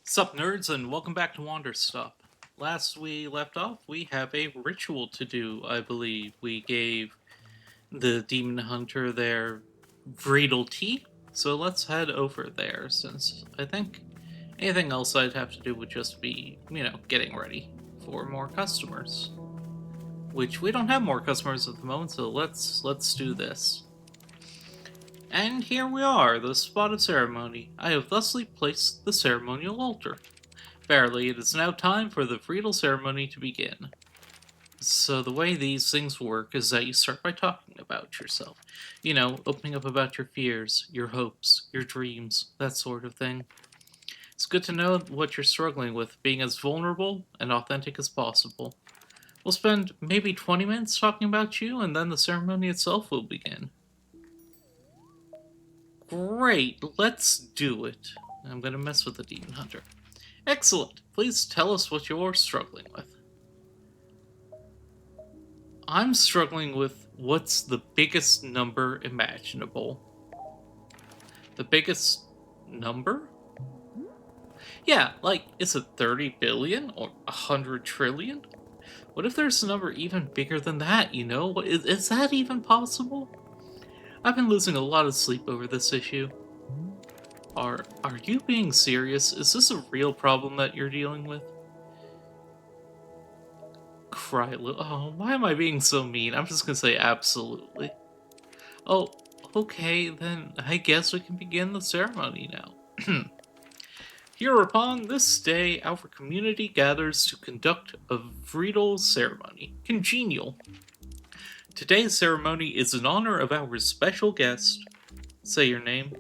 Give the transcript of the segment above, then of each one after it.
Sup, nerds, and welcome back to Wanderstop. Last we left off, we have a ritual to do, I believe. We gave the demon hunter their Vredel tea, so let's head over there, since I think anything else I'd have to do would just be, getting ready for more customers. Which we don't have more customers at the moment, so let's do this. And here we are, the spot of ceremony. I have thusly placed the ceremonial altar. Verily, it is now time for the Friedel ceremony to begin. So the way these things work is that you start by talking about yourself. Opening up about your fears, your hopes, your dreams, that sort of thing. It's good to know what you're struggling with, being as vulnerable and authentic as possible. We'll spend maybe 20 minutes talking about you, and then the ceremony itself will begin. Great, let's do it. I'm gonna mess with the demon hunter. Excellent. Please tell us what you're struggling with. I'm struggling with what's the biggest number imaginable. The biggest number? Yeah, like, is it 30 billion or 100 trillion? What if there's a number even bigger than that, Is that even possible? I've been losing a lot of sleep over this issue. Are you being serious? Is this a real problem that you're dealing with? Oh, why am I being so mean? I'm just gonna say absolutely. Oh, okay, then I guess we can begin the ceremony now. Hereupon, this day, our community gathers to conduct a Vriedel ceremony. Congenial. Today's ceremony is in honor of our special guest. Say your name.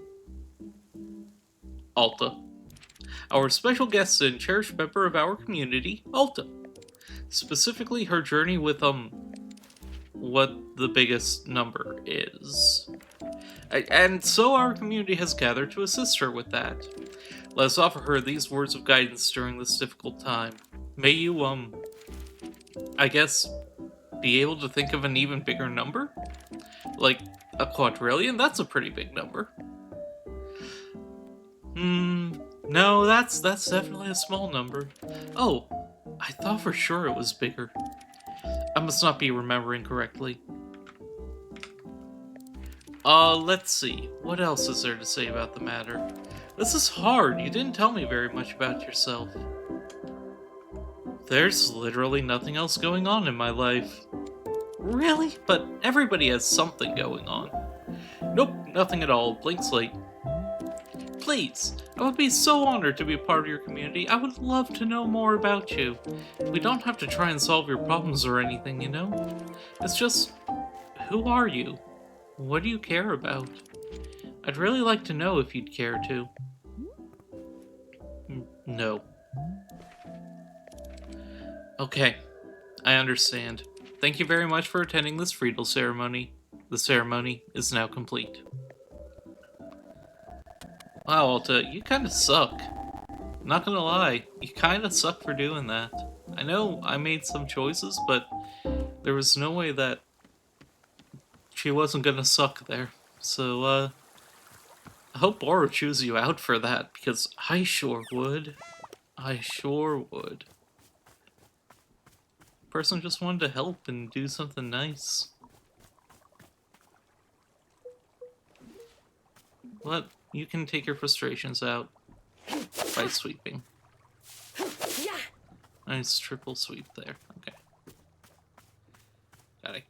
Alta. Our special guest and cherished member of our community, Alta. Specifically, her journey with, what the biggest number is. And so our community has gathered to assist her with that. Let us offer her these words of guidance during this difficult time. May you, I guess, be able to think of an even bigger number? Like a quadrillion? That's a pretty big number. No, that's definitely a small number. Oh, I thought for sure it was bigger. I must not be remembering correctly. Let's see. What else is there to say about the matter? This is hard. You didn't tell me very much about yourself. There's literally nothing else going on in my life. Really? But everybody has something going on. Nope, nothing at all. Blank slate. Please, I would be so honored to be a part of your community. I would love to know more about you. We don't have to try and solve your problems or anything, It's just, who are you? What do you care about? I'd really like to know if you'd care to. No. Okay, I understand. Thank you very much for attending this Friedel ceremony. The ceremony is now complete. Wow, Alta, you kinda suck. Not gonna lie, you kinda suck for doing that. I know I made some choices, but there was no way that she wasn't gonna suck there. So, I hope Bora chews you out for that, because I sure would. I sure would. Person just wanted to help and do something nice. But you can take your frustrations out by sweeping. Nice triple sweep there. Okay.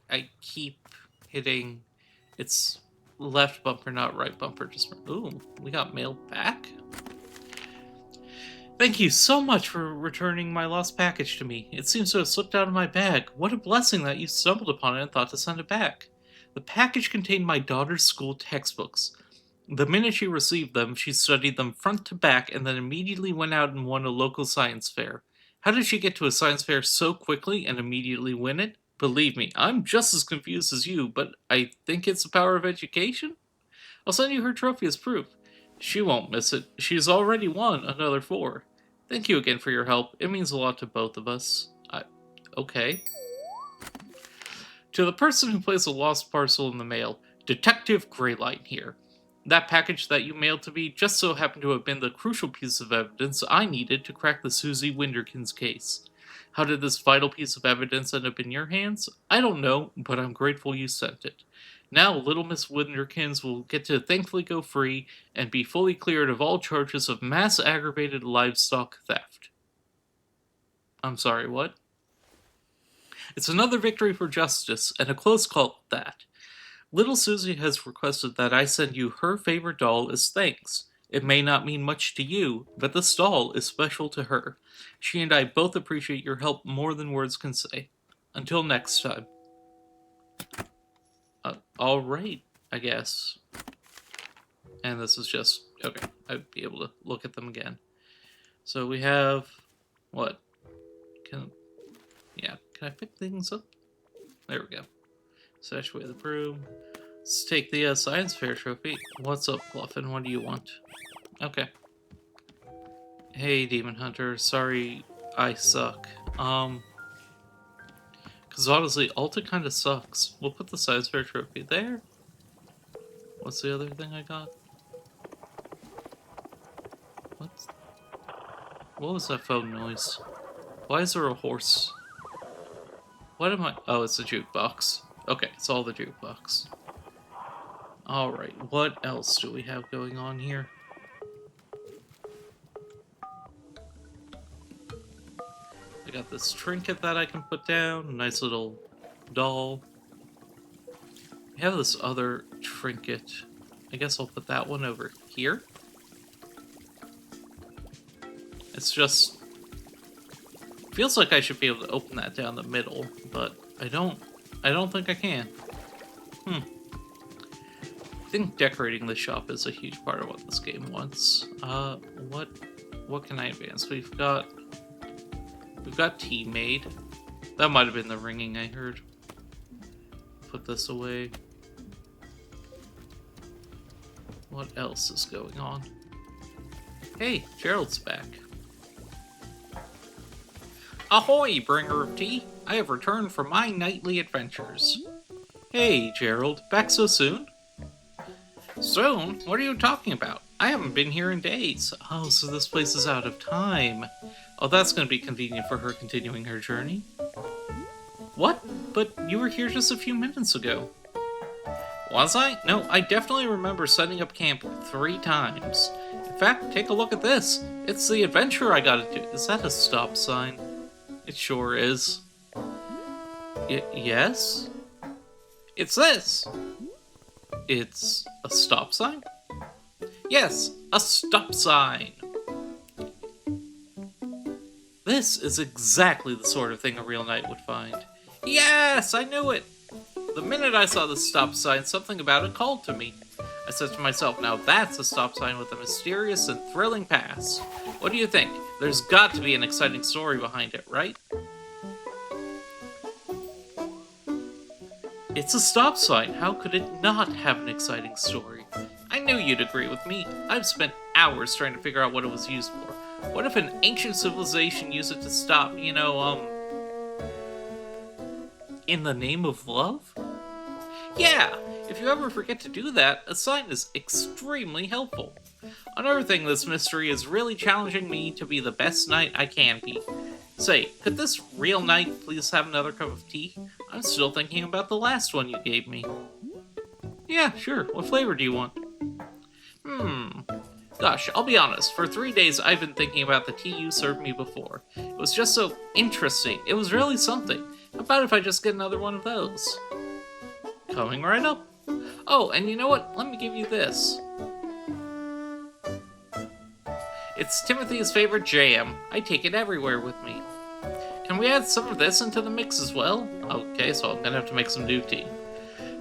I keep hitting its left bumper, not right bumper. Ooh, we got mail back? Thank you so much for returning my lost package to me. It seems to have slipped out of my bag. What a blessing that you stumbled upon it and thought to send it back. The package contained my daughter's school textbooks. The minute she received them, she studied them front to back and then immediately went out and won a local science fair. How did she get to a science fair so quickly and immediately win it? Believe me, I'm just as confused as you, but I think it's the power of education? I'll send you her trophy as proof. She won't miss it. She's already won another 4. Thank you again for your help. It means a lot to both of us. Okay. To the person who placed a lost parcel in the mail, Detective Greylight here. That package that you mailed to me just so happened to have been the crucial piece of evidence I needed to crack the Susie Winderkins case. How did this vital piece of evidence end up in your hands? I don't know, but I'm grateful you sent it. Now, little Miss Winderkins will get to thankfully go free and be fully cleared of all charges of mass aggravated livestock theft. I'm sorry, what? It's another victory for justice, and a close call at that. Little Susie has requested that I send you her favorite doll as thanks. It may not mean much to you, but this doll is special to her. She and I both appreciate your help more than words can say. Until next time. Alright, I guess. And this is just... okay, I'd be able to look at them again. So we have... what? Can I pick things up? There we go. Stash away the broom. Let's take the science fair trophy. What's up, Bluffin? What do you want? Okay. Hey, Demon Hunter. Sorry I suck. Because honestly, Alta kind of sucks. We'll put the science fair trophy there. What's the other thing I got? What was that phone noise? Why is there a horse? What am I... oh, it's a jukebox. Okay, it's all the jukebox. Alright, what else do we have going on here? I got this trinket that I can put down. A nice little doll. We have this other trinket. I guess I'll put that one over here. It's just... feels like I should be able to open that down the middle, but I don't think I can. I think decorating the shop is a huge part of what this game wants. What can I advance? We've got tea made. That might have been the ringing I heard. Put this away. What else is going on? Hey, Gerald's back. Ahoy, bringer of tea! I have returned from my nightly adventures. Hey, Gerald, back so soon? Soon? What are you talking about? I haven't been here in days. Oh, so this place is out of time. Oh, that's going to be convenient for her continuing her journey. What? But you were here just a few minutes ago. Was I? No, I definitely remember setting up camp 3 times. In fact, take a look at this. It's the adventure I gotta do. Is that a stop sign? It sure is. Yes? It's this! It's a stop sign? Yes, a stop sign! This is exactly the sort of thing a real knight would find. Yes, I knew it! The minute I saw the stop sign, something about it called to me. I said to myself, now that's a stop sign with a mysterious and thrilling past. What do you think? There's got to be an exciting story behind it, right? It's a stop sign. How could it not have an exciting story? I knew you'd agree with me. I've spent hours trying to figure out what it was used for. What if an ancient civilization used it to stop, in the name of love? Yeah, if you ever forget to do that, a sign is extremely helpful. Unearthing this mystery is really challenging me to be the best knight I can be. Say, could this real knight please have another cup of tea? I'm still thinking about the last one you gave me. Yeah, sure. What flavor do you want? Gosh, I'll be honest. For 3 days, I've been thinking about the tea you served me before. It was just so interesting. It was really something. How about if I just get another one of those? Coming right up. Oh, and you know what? Let me give you this. It's Timothy's favorite jam. I take it everywhere with me. Can we add some of this into the mix as well? Okay, so I'm gonna have to make some new tea.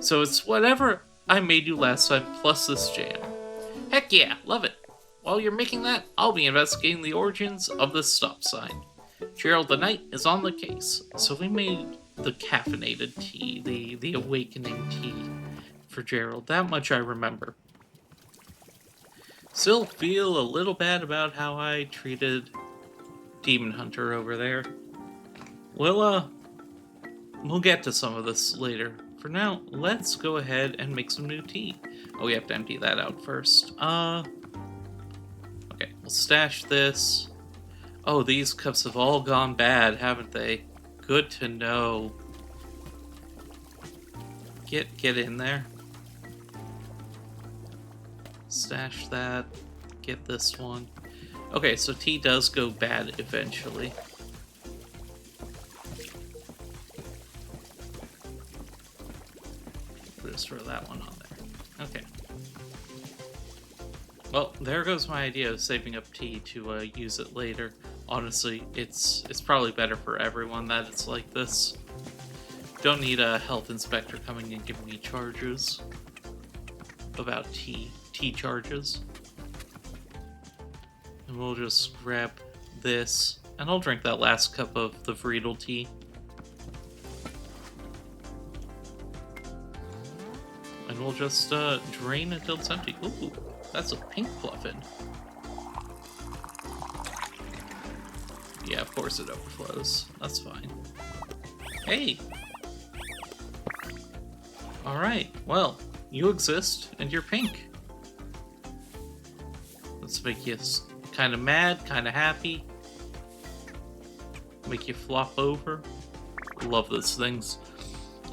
So it's whatever I made you last time plus this jam. Heck yeah, love it. While you're making that, I'll be investigating the origins of the stop sign. Gerald the Knight is on the case. So we made the caffeinated tea, the awakening tea for Gerald. That much I remember. Still feel a little bad about how I treated Demon Hunter over there. We'll get to some of this later, for now, let's go ahead and make some new tea. Oh, we have to empty that out first. Okay, we'll stash this. Oh, these cups have all gone bad, haven't they? Good to know. Get in there. Stash that. Get this one. Okay, so tea does go bad eventually. We'll just throw that one on there. Okay. Well, there goes my idea of saving up tea to use it later. Honestly, it's probably better for everyone that it's like this. Don't need a health inspector coming and giving me charges about tea charges. And we'll just grab this, and I'll drink that last cup of the Wredey tea. And we'll just drain until it's empty. Ooh, that's a pink fluffin. Yeah, of course it overflows. That's fine. Hey! Alright, well, you exist, and you're pink. Let's make you kind of mad, kind of happy. Make you flop over. Love those things.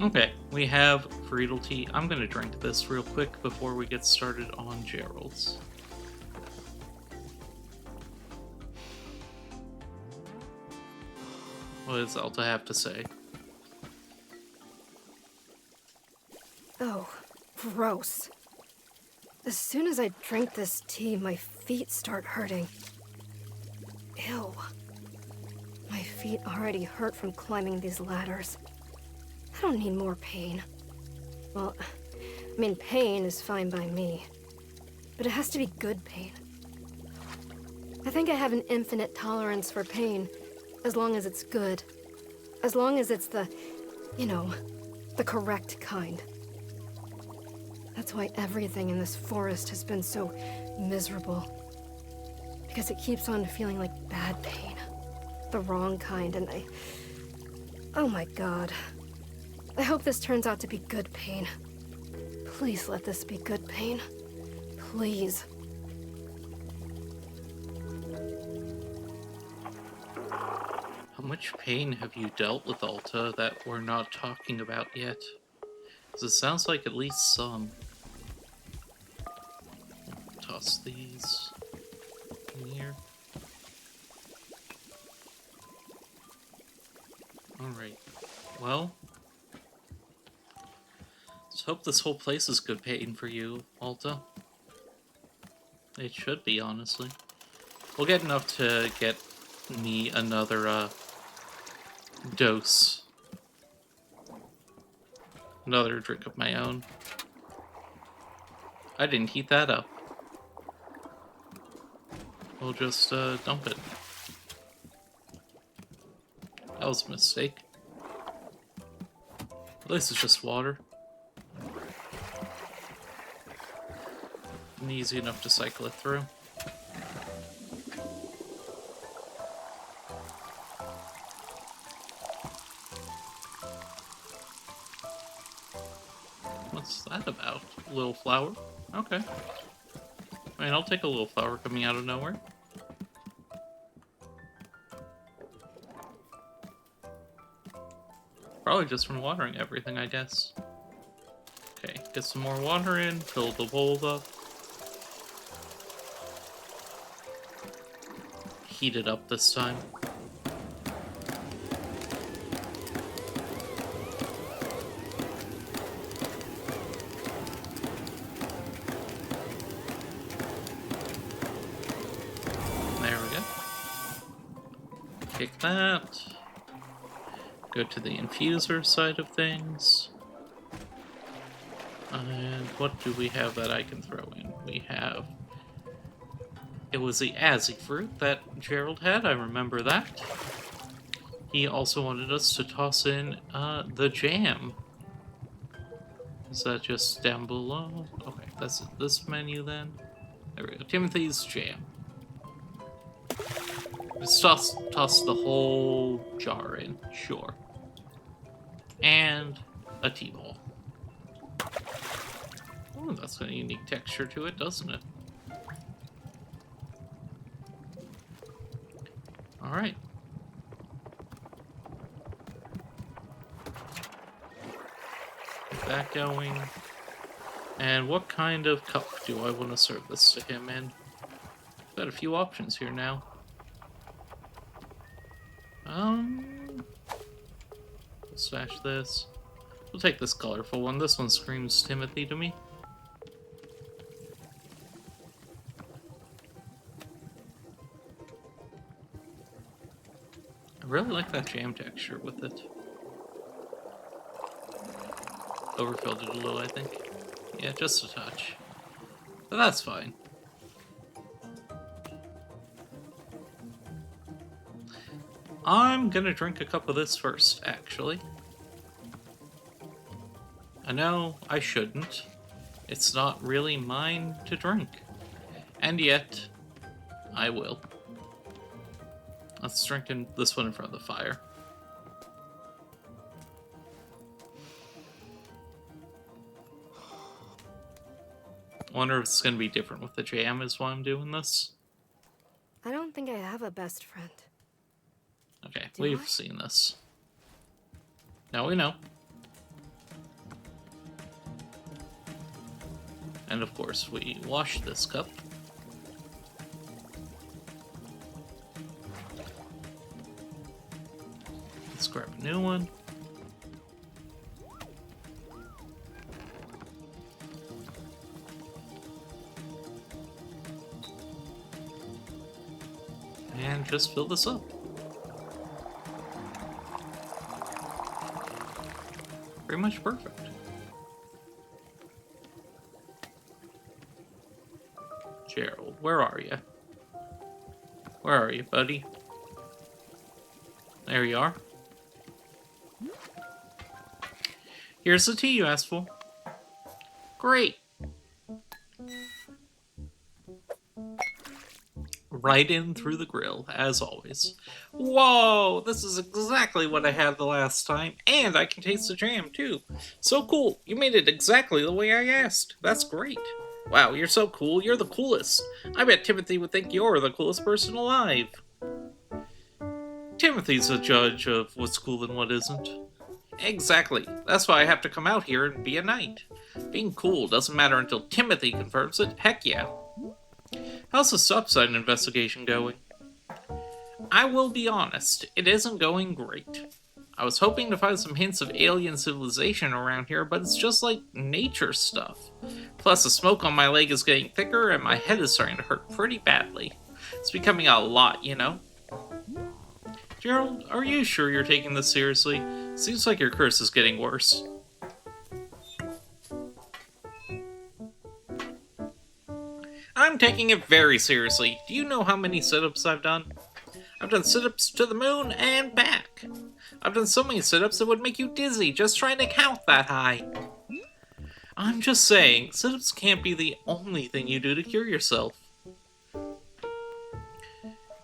Okay, we have Wredey tea. I'm gonna drink this real quick before we get started on Gerald's. What does Alta have to say? Oh, gross. As soon as I drink this tea, my feet start hurting. Ew. My feet already hurt from climbing these ladders. I don't need more pain. Well, I mean, pain is fine by me. But it has to be good pain. I think I have an infinite tolerance for pain, as long as it's good. As long as it's the, you know, the correct kind. That's why everything in this forest has been so miserable. Because it keeps on feeling like bad pain. The wrong kind, and oh my god. I hope this turns out to be good pain. Please let this be good pain. Please. How much pain have you dealt with, Alta, that we're not talking about yet? Because it sounds like at least some. Toss these in here. Alright. Well, let's hope this whole place is good pain for you, Alta. It should be, honestly. We'll get enough to get me another, dose. Another drink of my own. I didn't heat that up. We'll just, dump it. That was a mistake. At least it's just water. And easy enough to cycle it through. What's that about? Little flower? Okay. I mean, I'll take a little flower coming out of nowhere. Probably just from watering everything, I guess. Okay, get some more water in, fill the bowl up. Heat it up this time. There we go. Kick that. Go to the infuser side of things. And what do we have that I can throw in? We have... It was the Azzy fruit that Gerald had, I remember that. He also wanted us to toss in the jam. Is that just down below? Okay, that's this menu then. There we go. Timothy's jam. Just toss the whole jar in, sure. And a tea ball. Oh, that's got a unique texture to it, doesn't it? Alright. Get that going. And what kind of cup do I want to serve this to him in? Got a few options here now. We'll stash this. We'll take this colorful one. This one screams Timothy to me. I really like that jam texture with it. Overfilled it a little, I think. Yeah, just a touch. But that's fine. I'm gonna drink a cup of this first, actually. I know I shouldn't. It's not really mine to drink. And yet, I will. Let's drink this one in front of the fire. I wonder if it's going to be different with the jam is why I'm doing this. I don't think I have a best friend. Okay, Do we've I? seen this. Now we know. And of course, we wash this cup. Let's grab a new one. And just fill this up. Pretty much perfect. Gerald, where are you? Where are you, buddy? There you are. Here's the tea you asked for. Great. Right in through the grill, as always. Whoa, this is exactly what I had the last time, and I can taste the jam, too. So cool, you made it exactly the way I asked. That's great. Wow, you're so cool, you're the coolest. I bet Timothy would think you're the coolest person alive. Timothy's a judge of what's cool and what isn't. Exactly, that's why I have to come out here and be a knight. Being cool doesn't matter until Timothy confirms it, heck yeah. How's the subside investigation going? I will be honest, it isn't going great. I was hoping to find some hints of alien civilization around here, but it's just like nature stuff. Plus the smoke on my leg is getting thicker and my head is starting to hurt pretty badly. It's becoming a lot, you know? Gerald, are you sure you're taking this seriously? Seems like your curse is getting worse. I'm taking it very seriously. Do you know how many sit-ups I've done? I've done sit-ups to the moon and back. I've done so many sit-ups it would make you dizzy just trying to count that high. I'm just saying, sit-ups can't be the only thing you do to cure yourself.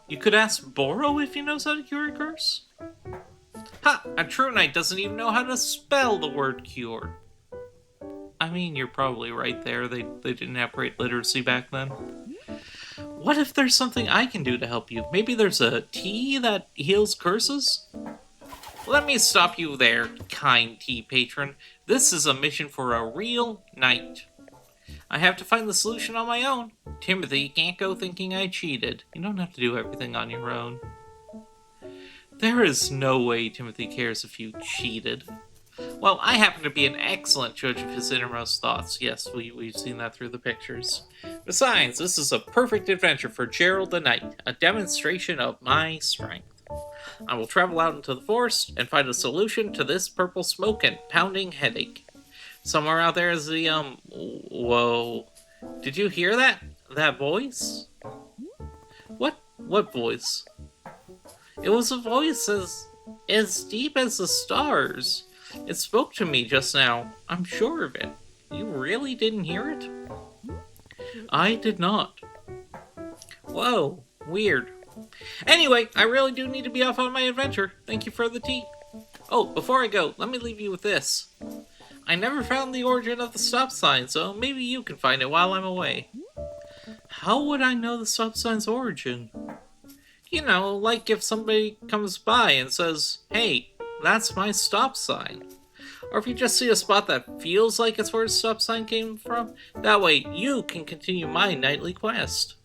You could ask Boro if he knows how to cure a curse. Ha! A true knight doesn't even know how to spell the word cure. I mean, you're probably right there. They didn't have great literacy back then. What if there's something I can do to help you? Maybe there's a tea that heals curses? Let me stop you there, kind tea patron. This is a mission for a real knight. I have to find the solution on my own. Timothy can't go thinking I cheated. You don't have to do everything on your own. There is no way Timothy cares if you cheated. Well, I happen to be an excellent judge of his innermost thoughts. Yes, we've seen that through the pictures. Besides, this is a perfect adventure for Gerald the Knight, a demonstration of my strength. I will travel out into the forest and find a solution to this purple smoke and pounding headache. Somewhere out there is the, whoa. Did you hear that? That voice? What voice? It was a voice as deep as the stars. It spoke to me just now. I'm sure of it. You really didn't hear it? I did not. Whoa, weird. Anyway, I really do need to be off on my adventure. Thank you for the tea. Oh, before I go, let me leave you with this. I never found the origin of the stop sign, so maybe you can find it while I'm away. How would I know the stop sign's origin? You know, like if somebody comes by and says, hey, that's my stop sign. Or if you just see a spot that feels like it's where the stop sign came from, that way you can continue my nightly quest.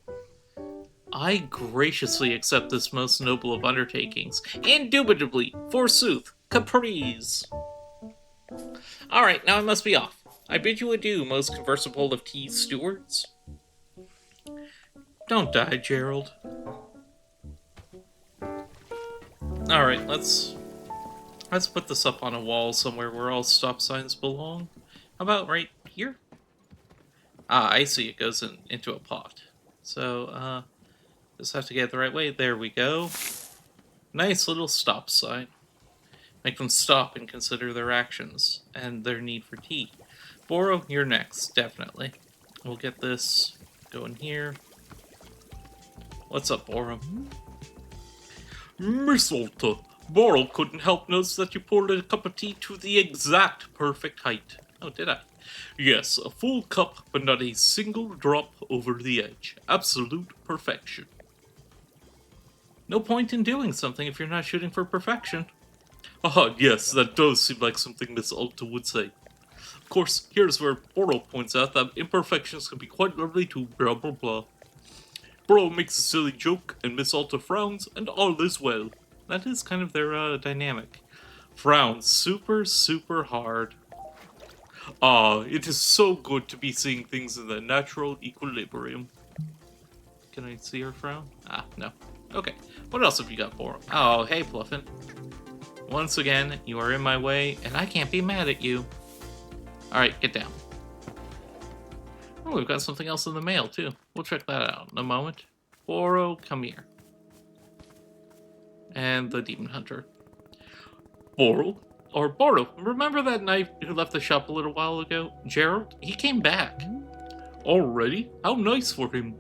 I graciously accept this most noble of undertakings. Indubitably, forsooth, caprice. Alright, now I must be off. I bid you adieu, most conversible of tea stewards. Don't die, Gerald. Alright, let's put this up on a wall somewhere where all stop signs belong. How about right here? Ah, I see, it goes into a pot. So, just have to get it the right way. There we go. Nice little stop sign. Make them stop and consider their actions and their need for tea. Boro, you're next, definitely. We'll get this going here. What's up, Boro? Miss Alta, Boro couldn't help notice that you poured a cup of tea to the exact perfect height. Oh, did I? Yes, a full cup, but not a single drop over the edge. Absolute perfection. No point in doing something if you're not shooting for perfection. Ah, yes, that does seem like something Miss Alta would say. Of course, here's where Boro points out that imperfections can be quite lovely too, blah blah blah. Boro makes a silly joke, and Miss Alta frowns, and all is well. That is kind of their dynamic. Frowns super, super hard. Ah, it is so good to be seeing things in their natural equilibrium. Can I see her frown? Ah, no. Okay, what else have you got, Boro? Oh, hey, Pluffin. Once again, you are in my way, and I can't be mad at you. Alright, get down. Oh, we've got something else in the mail, too. We'll check that out in a moment. Boro, come here. And the Demon Hunter. Boro? Or Boro, remember that knight who left the shop a little while ago? Gerald? He came back. Already? How nice for him.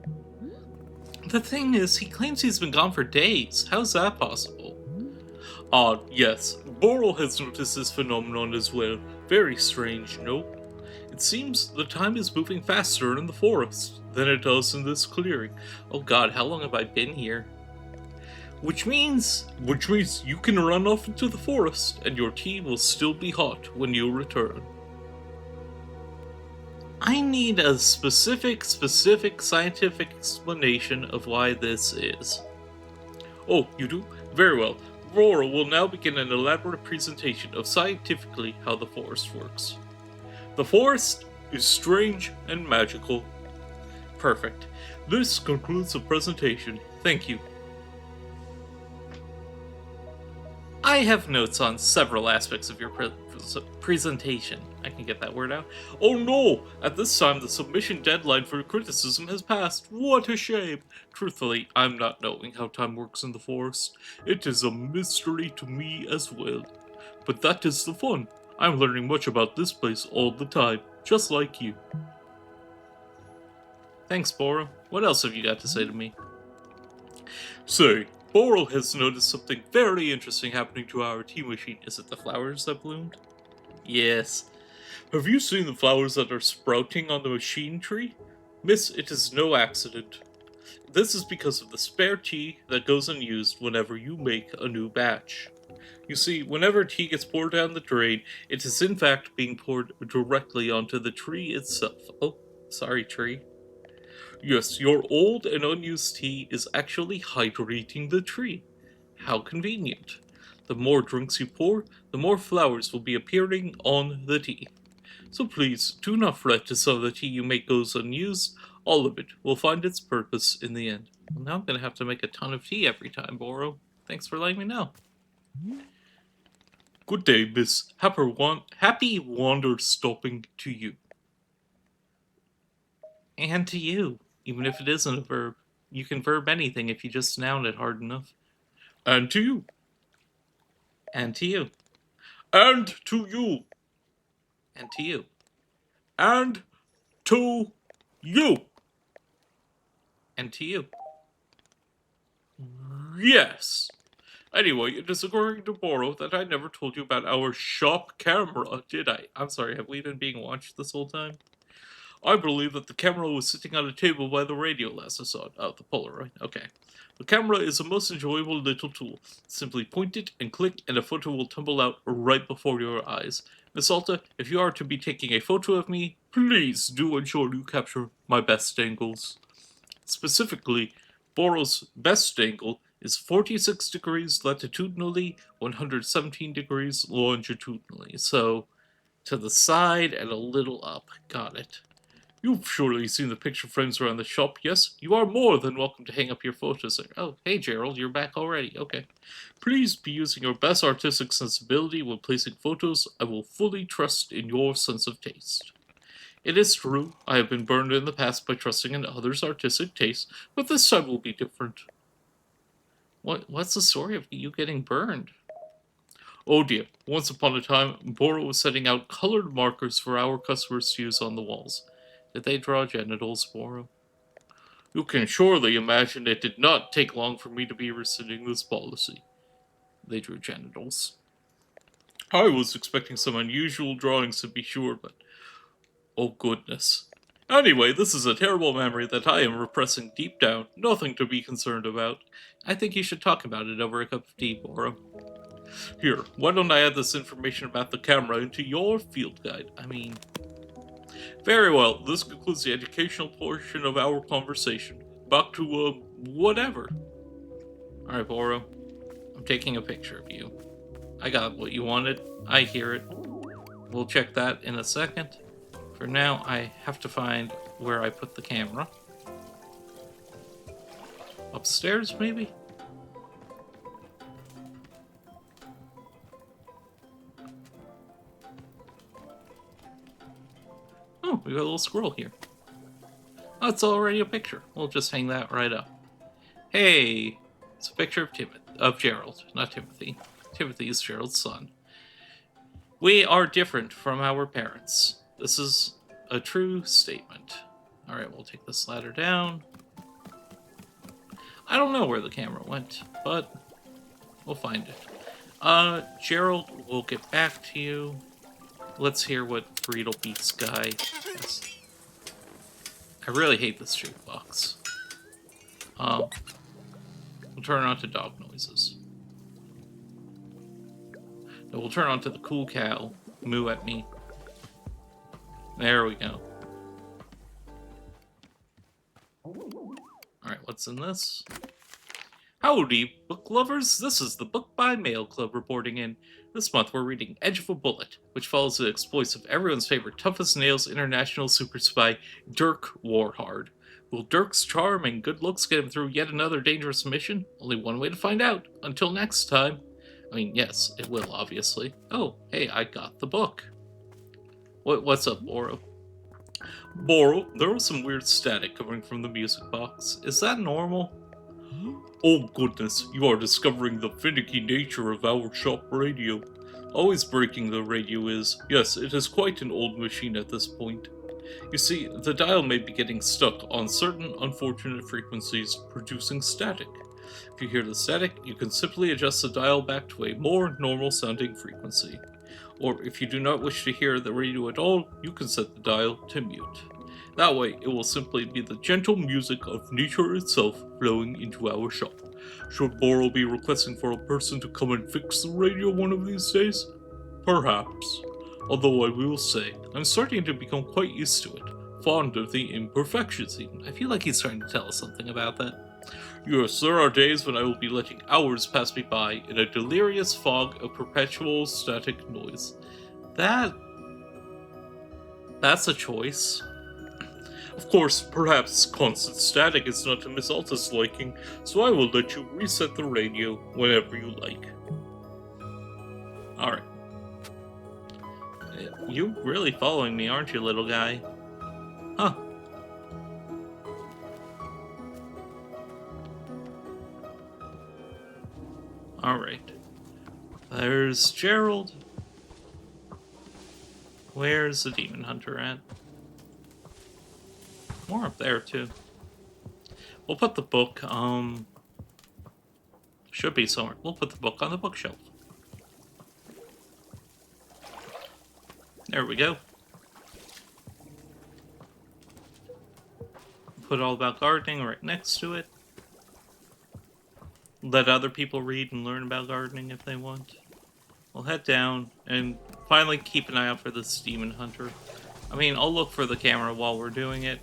The thing is, he claims he's been gone for days. How's that possible? Ah, yes. Boro has noticed this phenomenon as well. Very strange, no? It seems the time is moving faster in the forest than it does in this clearing. Oh god, how long have I been here? Which means you can run off into the forest, and your tea will still be hot when you return. I need a specific scientific explanation of why this is. Oh, you do? Very well. Boro will now begin an elaborate presentation of scientifically how the forest works. The forest is strange and magical. Perfect. This concludes the presentation. Thank you. I have notes on several aspects of your presentation. I can get that word out. Oh no! At this time, the submission deadline for criticism has passed. What a shame! Truthfully, I'm not knowing how time works in the forest. It is a mystery to me as well. But that is the fun. I'm learning much about this place all the time, just like you. Thanks, Boro. What else have you got to say to me? Say, Boro has noticed something very interesting happening to our tea machine. Is it the flowers that bloomed? Yes. Have you seen the flowers that are sprouting on the machine tree? Miss, it is no accident. This is because of the spare tea that goes unused whenever you make a new batch. You see, whenever tea gets poured down the drain, it is in fact being poured directly onto the tree itself. Oh, sorry, tree. Yes, your old and unused tea is actually hydrating the tree. How convenient. The more drinks you pour, the more flowers will be appearing on the tea. So please, do not fret if some of the tea you make goes unused. All of it will find its purpose in the end. Well, now I'm going to have to make a ton of tea every time, Boro. Thanks for letting me know. Good day, Miss. Happy Wanderstopping to you. And to you, even if it isn't a verb. You can verb anything if you just noun it hard enough. And to you. And to you. And to you. And to you. And to you. And to you. Yes. Anyway, it is occurring to Boro that I never told you about our shop camera, did I? I'm sorry, have we been being watched this whole time? I believe that the camera was sitting on a table by the radio last I saw it. Oh, the Polaroid. Okay. The camera is a most enjoyable little tool. Simply point it and click, and a photo will tumble out right before your eyes. Miss Alta, if you are to be taking a photo of me, please do ensure you capture my best angles. Specifically, Boro's best angle is 46 degrees latitudinally, 117 degrees longitudinally. So, to the side and a little up. Got it. You've surely seen the picture frames around the shop, yes? You are more than welcome to hang up your photos there. Oh, hey Gerald, you're back already. Okay. Please be using your best artistic sensibility when placing photos. I will fully trust in your sense of taste. It is true, I have been burned in the past by trusting in others' artistic taste, but this time will be different. What's the story of you getting burned? Oh dear, once upon a time, Boro was setting out colored markers for our customers to use on the walls. Did they draw genitals, Boro? You can surely imagine it did not take long for me to be rescinding this policy. They drew genitals. I was expecting some unusual drawings to be sure, but oh goodness. Anyway, this is a terrible memory that I am repressing deep down, nothing to be concerned about. I think you should talk about it over a cup of tea, Boro. Here, why don't I add this information about the camera into your field guide? Very well, this concludes the educational portion of our conversation. Back to, whatever. Alright, Boro. I'm taking a picture of you. I got what you wanted. I hear it. We'll check that in a second. For now, I have to find where I put the camera. Upstairs, maybe? Oh, we got a little squirrel here. Oh, it's already a picture. We'll just hang that right up. Hey, it's a picture of Gerald, not Timothy. Timothy is Gerald's son. We are different from our parents. This is a true statement. Alright, we'll take this ladder down. I don't know where the camera went, but we'll find it. Gerald, we'll get back to you. Let's hear what Breedle Beats guy has. I really hate this jukebox. We'll turn on to dog noises. No, we'll turn on to the cool cow. Moo at me. There we go. Alright, what's in this? Howdy, book lovers. This is the Book by Mail Club reporting in. This month we're reading Edge of a Bullet, which follows the exploits of everyone's favorite toughest nails international super spy, Dirk Warhard. Will Dirk's charm and good looks get him through yet another dangerous mission? Only one way to find out. Until next time. Yes, it will, obviously. Oh, hey, I got the book. What's up, Boro? Boro, there was some weird static coming from the music box. Is that normal? Oh goodness, you are discovering the finicky nature of our shop radio. Always breaking the radio is. Yes, it is quite an old machine at this point. You see, the dial may be getting stuck on certain unfortunate frequencies, producing static. If you hear the static, you can simply adjust the dial back to a more normal sounding frequency. Or if you do not wish to hear the radio at all, you can set the dial to mute. That way, it will simply be the gentle music of nature itself flowing into our shop. Should Boro be requesting for a person to come and fix the radio one of these days? Perhaps. Although I will say, I'm starting to become quite used to it, fond of the imperfections even. I feel like he's trying to tell us something about that. Yes, there are days when I will be letting hours pass me by in a delirious fog of perpetual static noise. That's a choice. Of course, perhaps constant static is not to Miss Alta's liking, so I will let you reset the radio whenever you like. Alright. You really following me, aren't you, little guy? Huh. Alright. There's Gerald. Where's the demon hunter at? More up there, too. We'll put the book, Should be somewhere. We'll put the book on the bookshelf. There we go. Put All About Gardening right next to it. Let other people read and learn about gardening if they want. We'll head down and finally keep an eye out for this demon hunter. I mean, I'll look for the camera while we're doing it.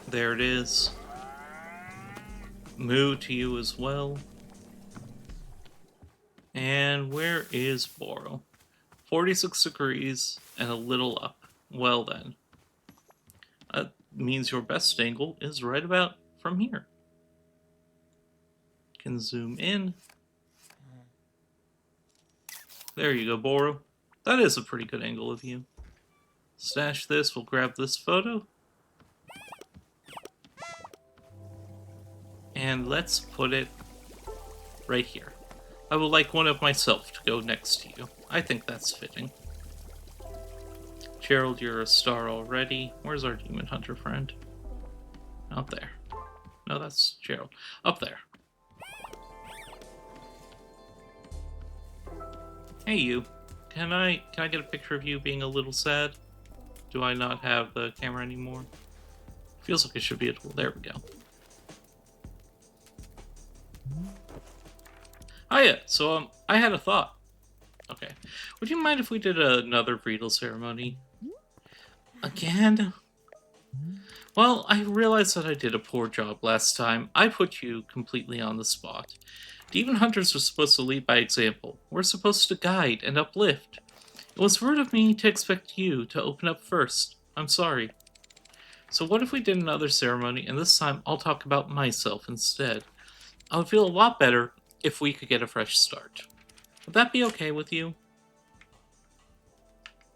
There it is. Moo to you as well. And where is Boro? 46 degrees and a little up. Well then. That means your best angle is right about from here. Can zoom in. There you go, Boro. That is a pretty good angle of you. Stash this, we'll grab this photo. And let's put it right here. I would like one of myself to go next to you. I think that's fitting. Gerald, you're a star already. Where's our demon hunter friend? Out there. No, that's Gerald. Up there. Hey, you. Can I get a picture of you being a little sad? Do I not have the camera anymore? Feels like it should be a tool. There we go. Oh yeah, so I had a thought. Okay. Would you mind if we did another Riedel ceremony? Again? Well, I realized that I did a poor job last time. I put you completely on the spot. Demon hunters are supposed to lead by example. We're supposed to guide and uplift. It was rude of me to expect you to open up first. I'm sorry. So what if we did another ceremony, and this time I'll talk about myself instead? I would feel a lot better if we could get a fresh start. Would that be okay with you?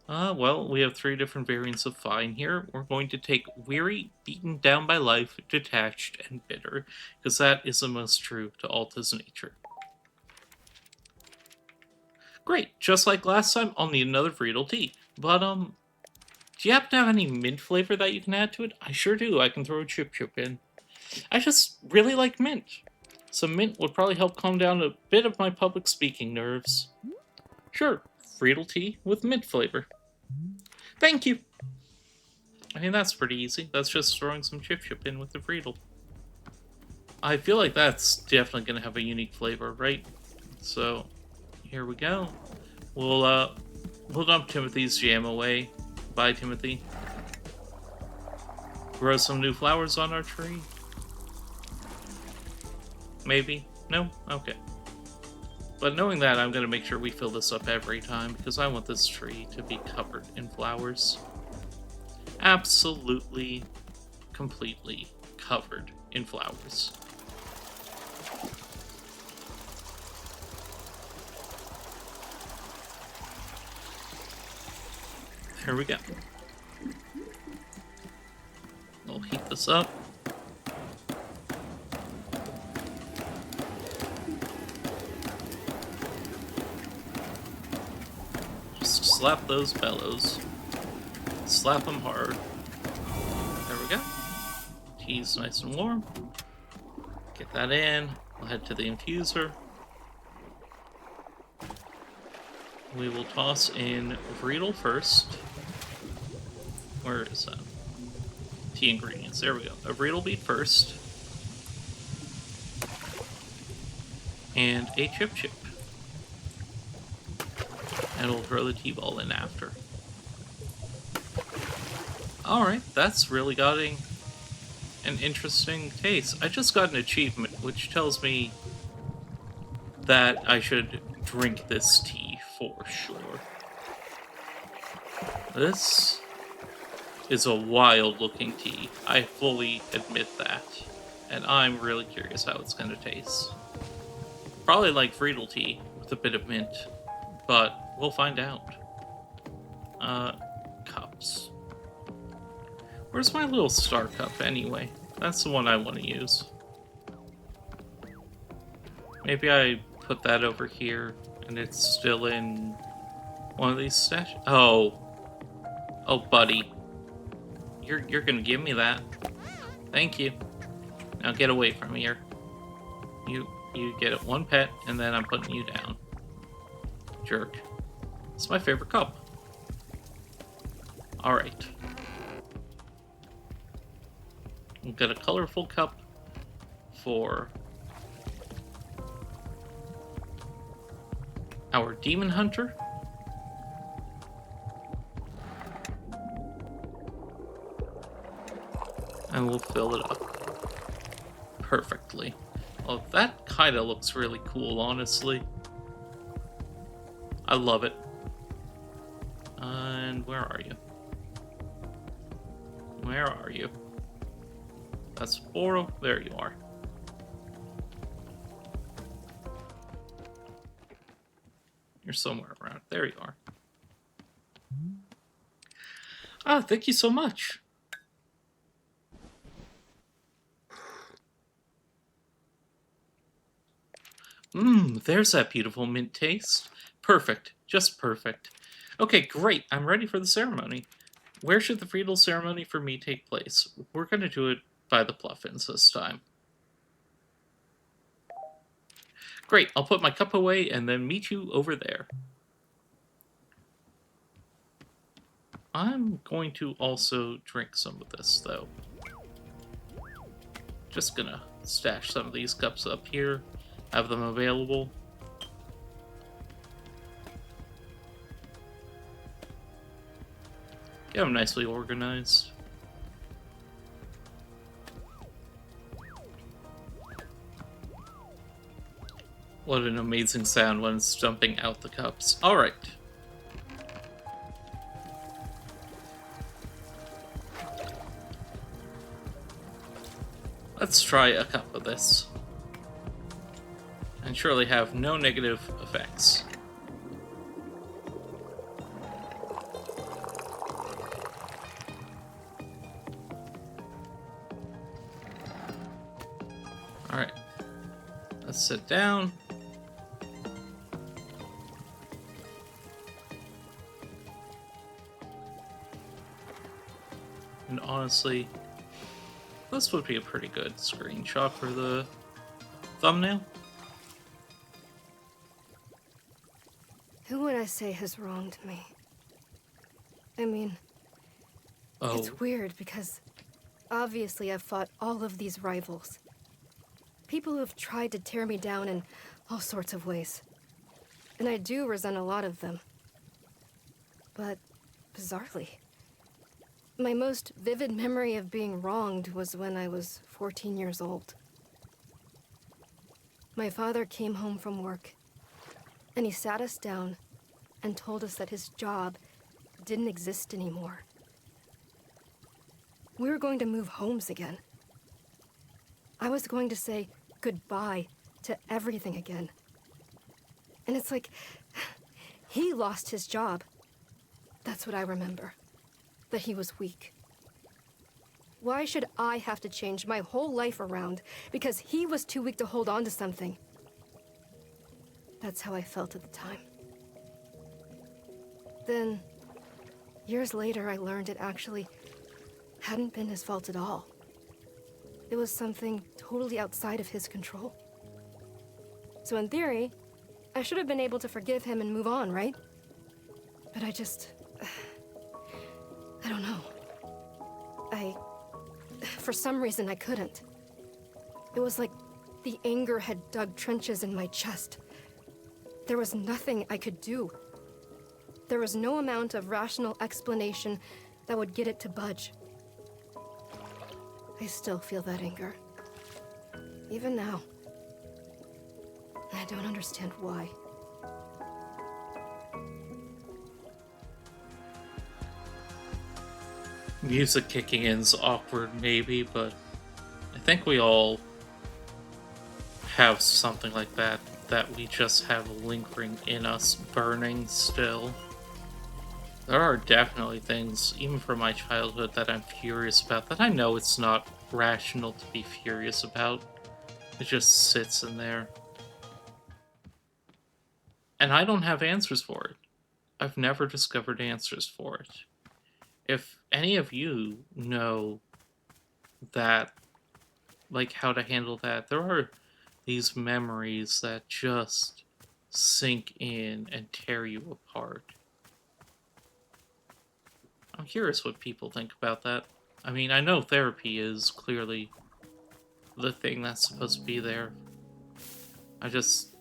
Well, we have 3 different variants of fine here. We're going to take weary, beaten down by life, detached, and bitter, because that is the most true to Alta's nature. Great, just like last time, I'll need another Riedel tea. But, do you happen to have any mint flavor that you can add to it? I sure do, I can throw a chip in. I just really like mint. Some mint would probably help calm down a bit of my public speaking nerves. Sure, Riedel tea with mint flavor. Thank you! I mean, that's pretty easy. That's just throwing some chip in with the Riedel. I feel like that's definitely going to have a unique flavor, right? So, here we go. We'll dump Timothy's jam away. Bye, Timothy. Grow some new flowers on our tree. Maybe? No? Okay. But knowing that, I'm going to make sure we fill this up every time, because I want this tree to be covered in flowers. Absolutely, completely covered in flowers. Here we go. We'll heat this up. Slap those bellows. Slap them hard. There we go. Tea's nice and warm. Get that in. We'll head to the infuser. We will toss in Riedel first. Where is that? Tea ingredients. There we go. A Riedel beet first. And a chip. And we'll throw the tea ball in after. Alright, that's really getting an interesting taste. I just got an achievement, which tells me that I should drink this tea for sure. This is a wild looking tea. I fully admit that. And I'm really curious how it's going to taste. Probably like Riedel tea with a bit of mint. But we'll find out. Cups. Where's my little star cup anyway? That's the one I want to use. Maybe I put that over here and it's still in one of these stashes. Oh, buddy. You're gonna give me that. Thank you. Now get away from here. You You get it one pet, and then I'm putting you down. Jerk. It's my favorite cup. Alright. We've got a colorful cup for our demon hunter. And we'll fill it up perfectly. Well, that kind of looks really cool, honestly. I love it. And where are you? Where are you? That's Boro. There you are. You're somewhere around. There you are. Ah, thank you so much. There's that beautiful mint taste. Perfect. Just perfect. Okay, great. I'm ready for the ceremony. Where should the Friedel ceremony for me take place? We're going to do it by the Pluffins this time. Great. I'll put my cup away and then meet you over there. I'm going to also drink some of this, though. Just gonna stash some of these cups up here. Have them available. Get them nicely organized. What an amazing sound when it's dumping out the cups. Alright. Let's try a cup of this. And surely have no negative effects. Alright. Let's sit down. And honestly, this would be a pretty good screenshot for the thumbnail. Who would I say has wronged me? I mean, it's weird because obviously I've fought all of these rivals. People who have tried to tear me down in all sorts of ways. And I do resent a lot of them. But bizarrely, my most vivid memory of being wronged was when I was 14 years old. My father came home from work, and he sat us down and told us that his job didn't exist anymore. We were going to move homes again. I was going to say goodbye to everything again. And it's like, he lost his job. That's what I remember. That he was weak. Why should I have to change my whole life around because he was too weak to hold on to something? That's how I felt at the time. Then, years later, I learned it actually hadn't been his fault at all. It was something totally outside of his control. So in theory, I should have been able to forgive him and move on, right? But I don't know. For some reason, I couldn't. It was like the anger had dug trenches in my chest. There was nothing I could do. There was no amount of rational explanation that would get it to budge. I still feel that anger. Even now. I don't understand why. Music kicking in's awkward, maybe, but I think we all have something like that we just have lingering in us, burning still. There are definitely things, even from my childhood, that I'm furious about, that I know it's not rational to be furious about. It just sits in there. And I don't have answers for it. I've never discovered answers for it. If any of you know that, like, how to handle that, there these memories that just sink in and tear you apart. I'm curious what people think about that. I mean, I know therapy is clearly the thing that's supposed to be there. I just,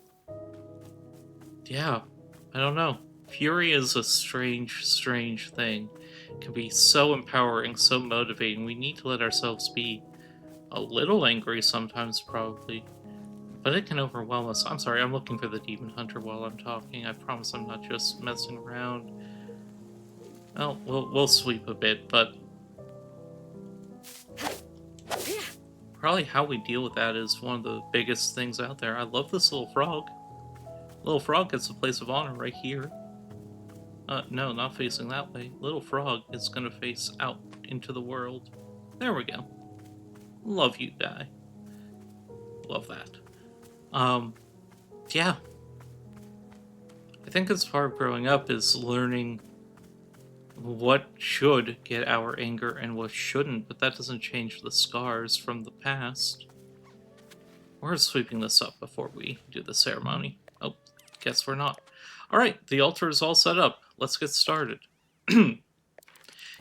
yeah, I don't know. Fury is a strange, strange thing. It can be so empowering, so motivating. We need to let ourselves be a little angry sometimes, probably. But it can overwhelm us. I'm sorry, I'm looking for the Demon Hunter while I'm talking. I promise I'm not just messing around. Well, we'll sweep a bit, but probably how we deal with that is one of the biggest things out there. I love this little frog. Little frog gets a place of honor right here. No, not facing that way. Little frog is gonna face out into the world. There we go. Love you, guy. Love that. Yeah. I think as part of growing up is learning what should get our anger and what shouldn't, but that doesn't change the scars from the past. We're sweeping this up before we do the ceremony. Oh, guess we're not. Alright, the altar is all set up. Let's get started.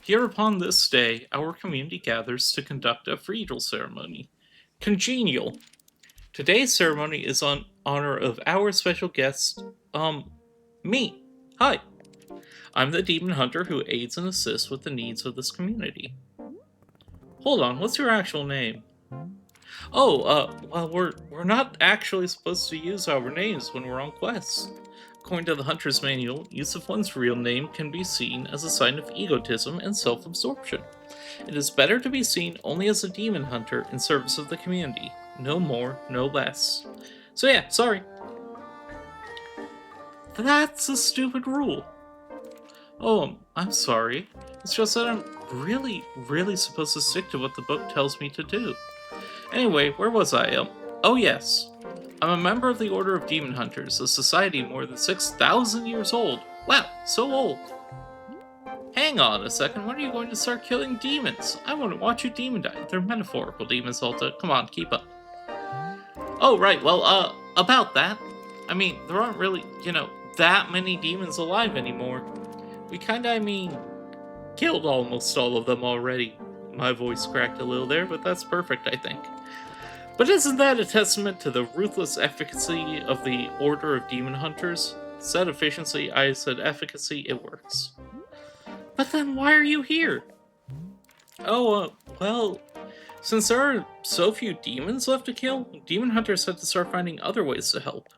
Here upon this day, our community gathers to conduct a freedal ceremony. Congenial. Today's ceremony is on honor of our special guest, me. Hi. I'm the demon hunter who aids and assists with the needs of this community. Hold on, what's your actual name? Oh, well, we're not actually supposed to use our names when we're on quests. According to the Hunter's Manual, use of one's real name can be seen as a sign of egotism and self-absorption. It is better to be seen only as a demon hunter in service of the community. No more, no less. So yeah, sorry. That's a stupid rule. Oh, I'm sorry. It's just that I'm really supposed to stick to what the book tells me to do. Anyway, where was I? Oh yes. I'm a member of the Order of Demon Hunters, a society more than 6,000 years old. Wow, so old. Hang on a second, when are you going to start killing demons? I want to watch you demon die. They're metaphorical demons, Alta. Come on, keep up. Oh, right, well, about that. I mean, there aren't really, that many demons alive anymore. We kinda, killed almost all of them already. My voice cracked a little there, but that's perfect, I think. But isn't that a testament to the ruthless efficacy of the Order of Demon Hunters? Said efficiency, I said efficacy, it works. But then why are you here? Oh, well, since there are so few demons left to kill, demon hunters had to start finding other ways to help.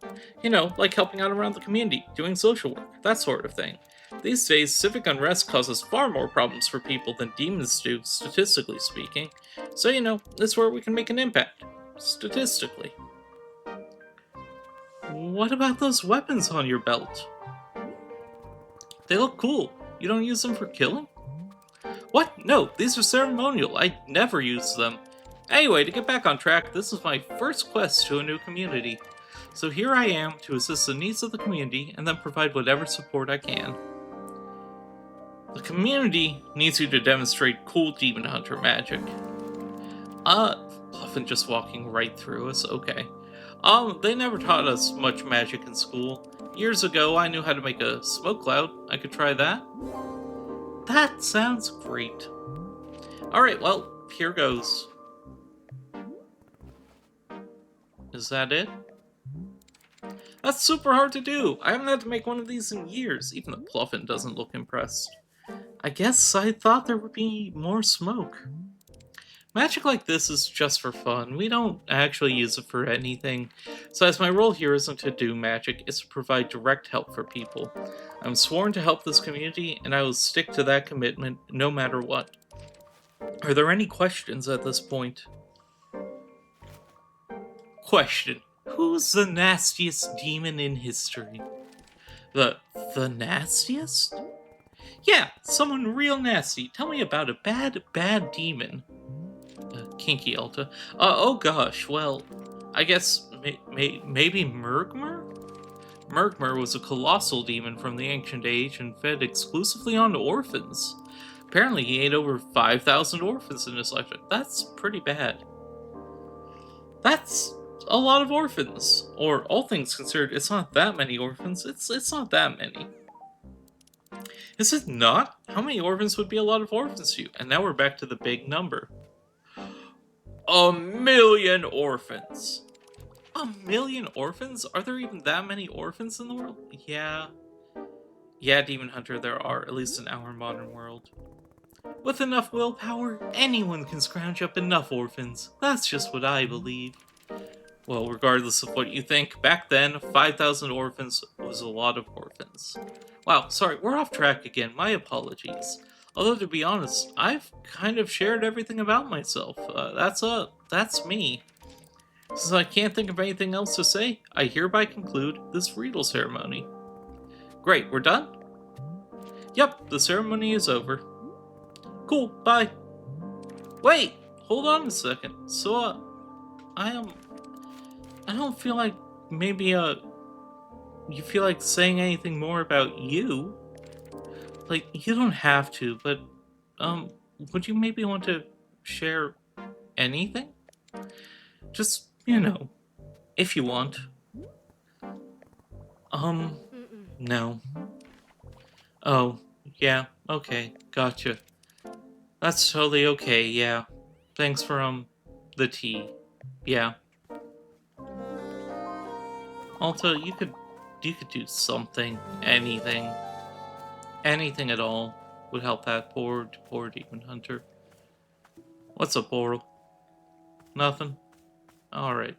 Like helping out around the community, doing social work, that sort of thing. These days, civic unrest causes far more problems for people than demons do, statistically speaking. So, it's where we can make an impact. Statistically. What about those weapons on your belt? They look cool. You don't use them for killing? What? No, these are ceremonial. I never use them. Anyway, to get back on track, this is my first quest to a new community. So here I am to assist the needs of the community and then provide whatever support I can. The community needs you to demonstrate cool demon hunter magic. Bluffin just walking right through us, okay. They never taught us much magic in school. Years ago, I knew how to make a smoke cloud. I could try that. That sounds great. Alright, well, here goes. Is that it? That's super hard to do. I haven't had to make one of these in years. Even the Bluffin doesn't look impressed. I guess I thought there would be more smoke. Magic like this is just for fun. We don't actually use it for anything. So as my role here isn't to do magic, it's to provide direct help for people. I'm sworn to help this community, and I will stick to that commitment no matter what. Are there any questions at this point? Question. Who's the nastiest demon in history? The nastiest? Yeah, someone real nasty. Tell me about a bad demon. Kinky Alta. Oh gosh, well, I guess maybe Murgmur? Murgmur was a colossal demon from the ancient age and fed exclusively on orphans. Apparently he ate over 5,000 orphans in his lifetime. That's pretty bad. That's a lot of orphans. Or, all things considered, it's not that many orphans. It's not that many. Is it not? How many orphans would be a lot of orphans to you? And now we're back to the big number. 1,000,000 orphans. 1,000,000 orphans? Are there even that many orphans in the world? Yeah. Yeah, Demon Hunter, there are, at least in our modern world. With enough willpower, anyone can scrounge up enough orphans. That's just what I believe. Well, regardless of what you think, back then, 5,000 orphans was a lot of orphans. Wow, sorry, we're off track again, my apologies. Although, to be honest, I've kind of shared everything about myself. That's me. Since I can't think of anything else to say, I hereby conclude this Riedel ceremony. Great, we're done? Yep, the ceremony is over. Cool, bye. Wait, hold on a second. So, I don't feel like maybe, you feel like saying anything more about you? Like, you don't have to, but, would you maybe want to share anything? Just, if you want. No. Oh, yeah, okay, gotcha. That's totally okay, yeah. Thanks for, the tea. Yeah. Alta, you could do something, anything. Anything at all would help that poor demon hunter. What's up, Boral? Nothing? Alright.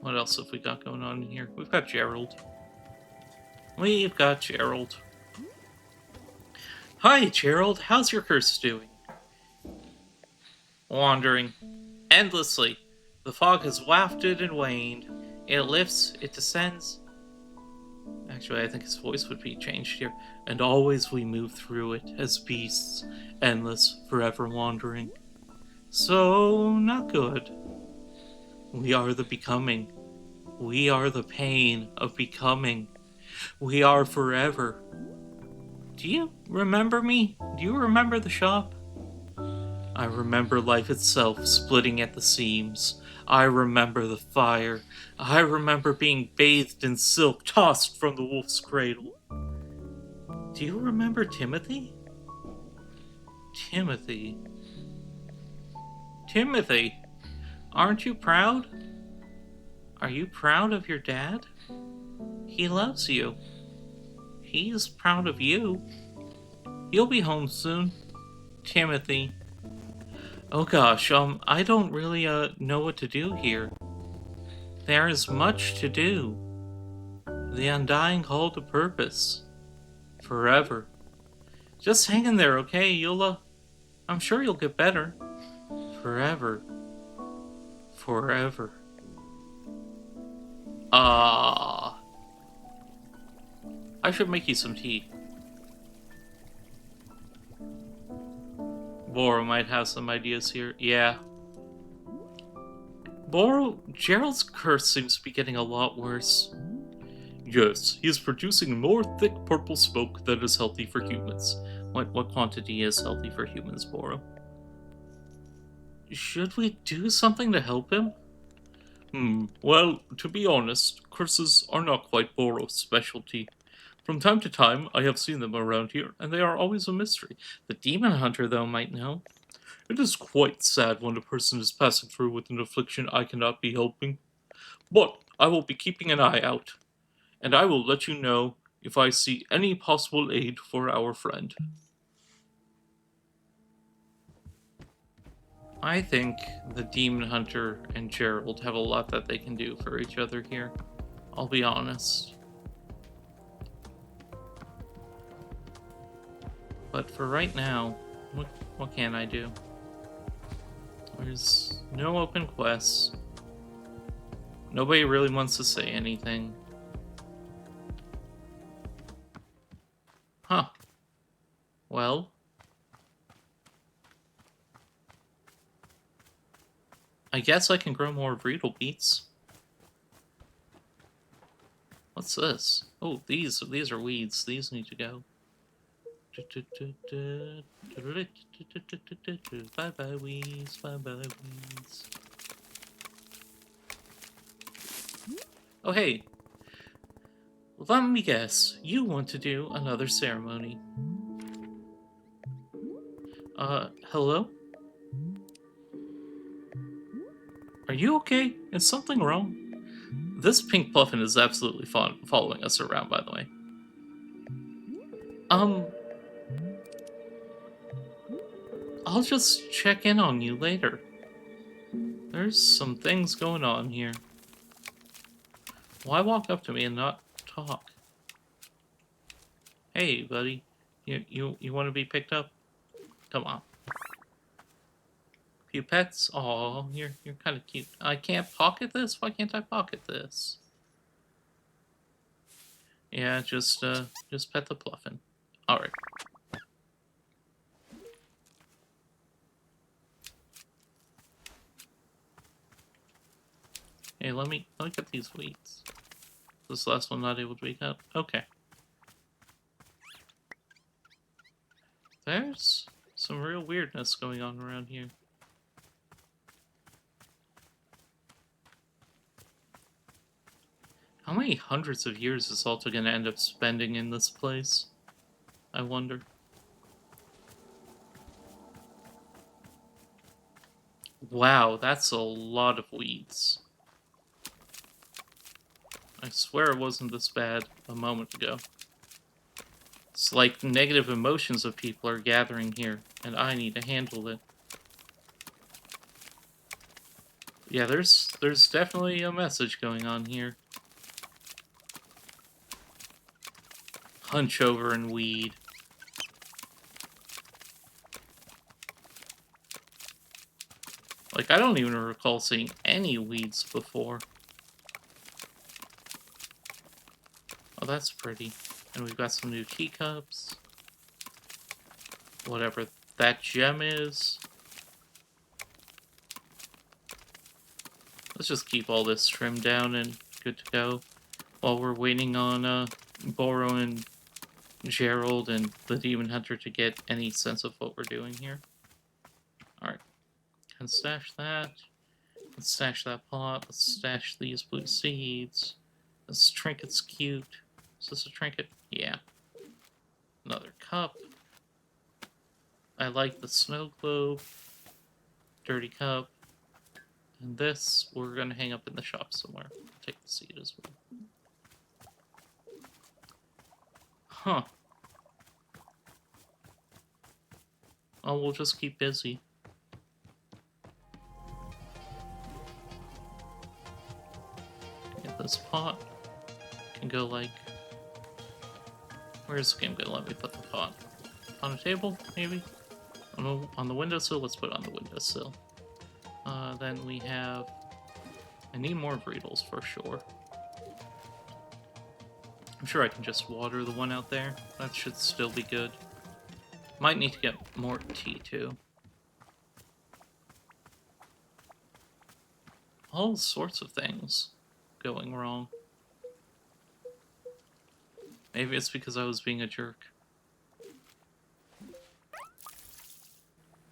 What else have we got going on in here? We've got Gerald. Hi, Gerald. How's your curse doing? Wandering. Endlessly. The fog has wafted and waned. It lifts, it descends. Actually, I think his voice would be changed here. And always we move through it as beasts, endless, forever wandering. So, not good. We are the becoming. We are the pain of becoming. We are forever. Do you remember me? Do you remember the shop? I remember life itself splitting at the seams. I remember the fire. I remember being bathed in silk tossed from the wolf's cradle. Do you remember Timothy? Timothy, aren't you proud? Are you proud of your dad? He loves you. He's proud of you. He'll be home soon. Timothy. Oh gosh, I don't really, know what to do here. There is much to do. The undying call to purpose. Forever. Just hang in there, okay? I'm sure you'll get better. Forever. Forever. I should make you some tea. Boro might have some ideas here. Yeah. Boro, Gerald's curse seems to be getting a lot worse. Yes, he is producing more thick purple smoke that is healthy for humans. What quantity is healthy for humans, Boro? Should we do something to help him? Well, to be honest, curses are not quite Boro's specialty. From time to time, I have seen them around here, and they are always a mystery. The demon hunter, though, might know. It is quite sad when a person is passing through with an affliction I cannot be helping. But I will be keeping an eye out, and I will let you know if I see any possible aid for our friend. I think the demon hunter and Gerald have a lot that they can do for each other here. I'll be honest. But for right now, what can I do? There's no open quests. Nobody really wants to say anything. Huh. Well. I guess I can grow more Vreedle beets. What's this? Oh, these are weeds. These need to go. Bye bye, Wheeze. Bye bye, Wheeze. Oh, hey. Let me guess. You want to do another ceremony. Hello? Are you okay? Is something wrong? This pink puffin is absolutely following us around, by the way. Um, I'll just check in on you later. There's some things going on here. Why walk up to me and not talk? Hey, buddy. You want to be picked up? Come on. Few pets? Aw, you're kind of cute. I can't pocket this? Why can't I pocket this? Yeah, just pet the puffin. Alright. Hey, let me get these weeds. This last one not able to be cut? Okay. There's some real weirdness going on around here. How many hundreds of years is Alta gonna end up spending in this place? I wonder. Wow, that's a lot of weeds. I swear it wasn't this bad a moment ago. It's like negative emotions of people are gathering here, and I need to handle it. Yeah, there's definitely a message going on here. Hunch over and weed. Like, I don't even recall seeing any weeds before. Oh, that's pretty. And we've got some new teacups. Whatever that gem is. Let's just keep all this trimmed down and good to go. While we're waiting on Boro and Gerald and the Demon Hunter to get any sense of what we're doing here. Alright. Let's stash that. Let's stash that pot. Let's stash these blue seeds. This trinket's cute. Is this a trinket? Yeah. Another cup. I like the snow globe. Dirty cup. And this, we're going to hang up in the shop somewhere. Take the seed as well. Huh. Oh, we'll just keep busy. Get this pot. Can go like... Where's the game gonna let me put the pot? On a table, maybe? On the windowsill? Let's put it on the windowsill. Then we have... I need more Breedles for sure. I'm sure I can just water the one out there. That should still be good. Might need to get more tea too. All sorts of things going wrong. Maybe it's because I was being a jerk.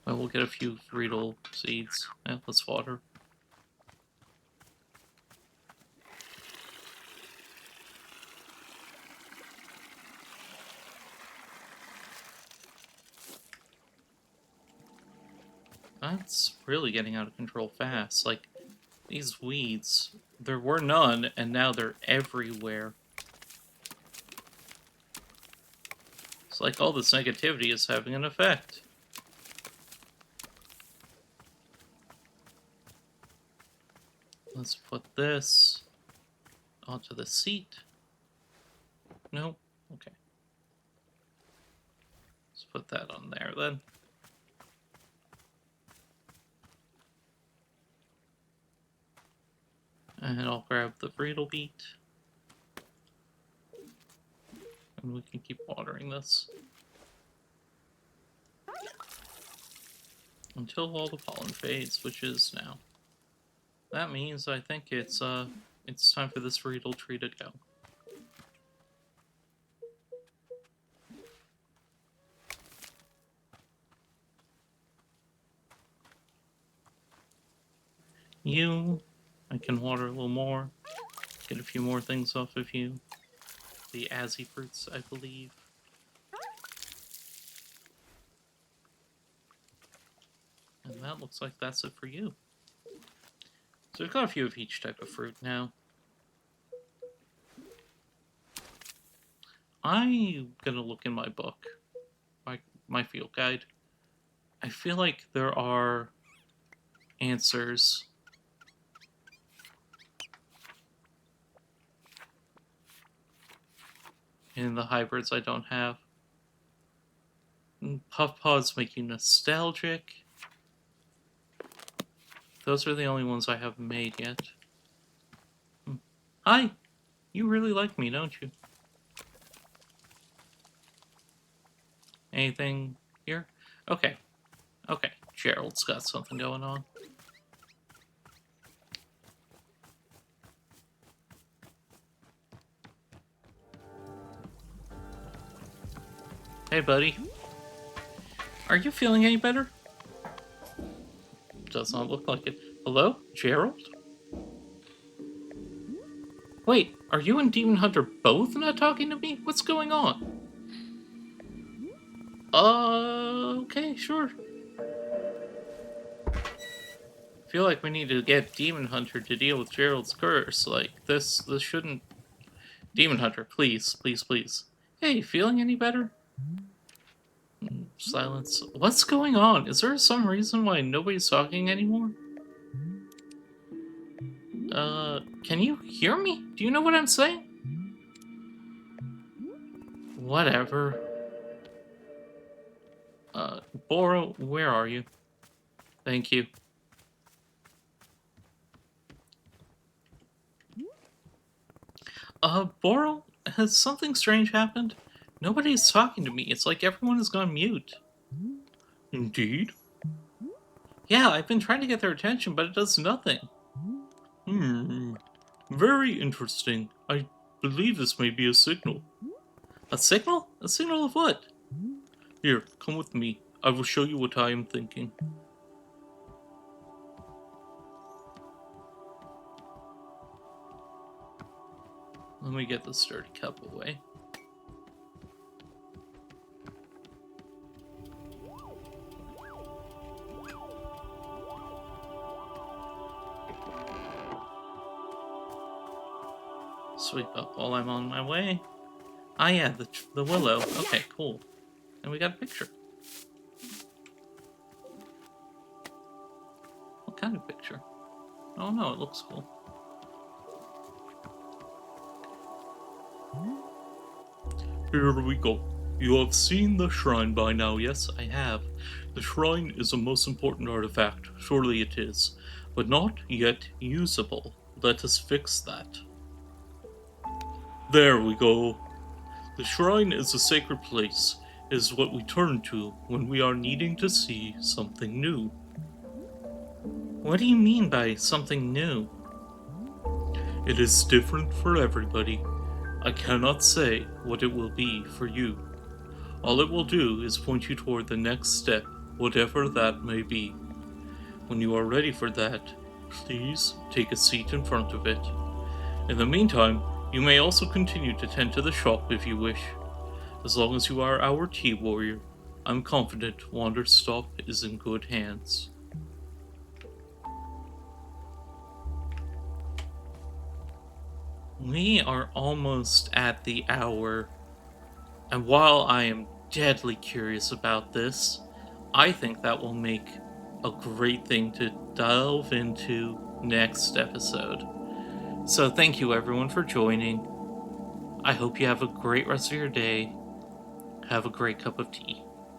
Well, we'll get a few Breedle seeds. Yeah, let's water. That's really getting out of control fast. Like, these weeds, there were none, and now they're everywhere. It's like all this negativity is having an effect. Let's put this onto the seat. No? Okay. Let's put that on there then. And I'll grab the Breedle Beet. And we can keep watering this. Until all the pollen fades, which is now. That means I think it's time for this Breedle tree to go. You, I can water a little more. Get a few more things off of you. The Azzy fruits, I believe. And that looks like that's it for you. So we've got a few of each type of fruit now. I'm gonna look in my book, my field guide. I feel like there are answers in the hybrids I don't have. Puff pods make you nostalgic. Those are the only ones I haven't made yet. Hi! You really like me, don't you? Anything here? Okay. Okay. Gerald's got something going on. Hey, buddy. Are you feeling any better? Does not look like it. Hello? Gerald? Wait, are you and Demon Hunter both not talking to me? What's going on? Okay, sure. Feel like we need to get Demon Hunter to deal with Gerald's curse. Like, this shouldn't... Demon Hunter, please, please, please. Hey, feeling any better? Silence. What's going on? Is there some reason why nobody's talking anymore? Can you hear me? Do you know what I'm saying? Whatever. Boro, where are you? Thank you. Boro, has something strange happened? Nobody's talking to me. It's like everyone has gone mute. Indeed? Yeah, I've been trying to get their attention, but it does nothing. Very interesting. I believe this may be a signal. A signal? A signal of what? Here, come with me. I will show you what I am thinking. Let me get the sturdy cup away. Sweep up while I'm on my way. Ah yeah, the willow. Okay, cool. And we got a picture. What kind of picture? Oh no, it looks cool. Here we go. You have seen the shrine by now, yes, I have. The shrine is a most important artifact, surely it is, but not yet usable. Let us fix that. There we go. The shrine is a sacred place. It is what we turn to when we are needing to see something new. What do you mean by something new? It is different for everybody. I cannot say what it will be for you. All it will do is point you toward the next step, whatever that may be. When you are ready for that, please take a seat in front of it. In the meantime, you may also continue to tend to the shop if you wish. As long as you are our tea warrior, I'm confident Wanderstop is in good hands. We are almost at the hour, and while I am deadly curious about this, I think that will make a great thing to delve into next episode. So thank you everyone for joining. I hope you have a great rest of your day. Have a great cup of tea.